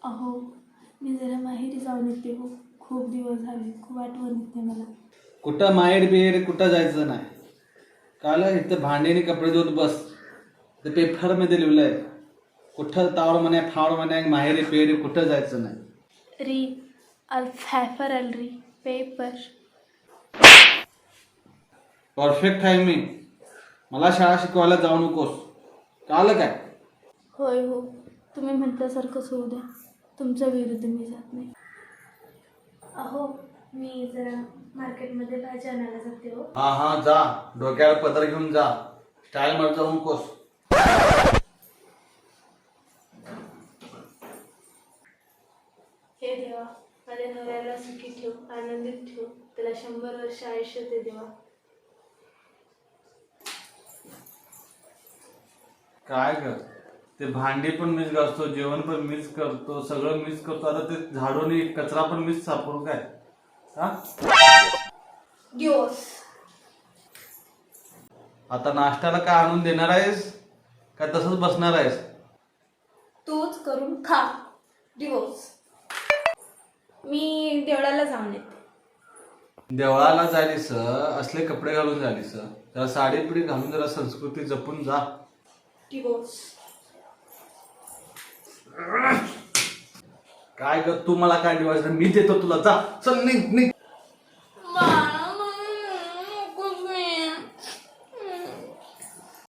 अहो, मी जरा माहेरी जाऊन येते हो. खूप दिवस झाले, खूप आठवण येते मला. कुठं माहेर बिहेर कुठं जायचं नाही. काल इथं भांडीने कपडे धुत बस. ते पेपरमध्ये लिहिलंय कुठं तावड म्हणे फावड म्हणे माहेरी बिहेरी कुठं जायचं नाही. री अल्फॅफर अलरी पेपर. परफेक्ट आहे मी. मला शाळा शिकवायला जाऊ नकोस. कळलं काय? होय हो, तुम्ही म्हटल्यासारखंच होऊ द्या. तुमच्या विरुद्ध मी जात नाही. अहो, मी जरा मार्केटमध्ये भाजी आणायला जाते हो. हा हा जा. डोक्यावर पदर घेऊन जा. स्टाईल मध्ये जाऊ नकोस. हे देवा, माझ्या नवऱ्याला सुखी ठेव, आनंदित ठेव. त्याला 100 वर्ष आयुष्य दे देवा. काय ग, ते भांडी पण मीच घासतो, जेवण पण मीच करतो, सगळं मीच करतो. आता ते झाडून कचरा पण मीच सापडू काय? हा दिवस आता नाश्त्याला काय आणून देणार आहेस का तसंच बसणार आहेस? तूच करून खा. दिवस मी देवळाला जाऊन येते. देवळाला जायलीस असले कपडे घालून जायलीस, जरा साडी पिढी घालून जरा संस्कृती जपून जा. दिवस काय ग, तू मला काय दिवायचं मी देतो तुला. जा चल निघ निघ.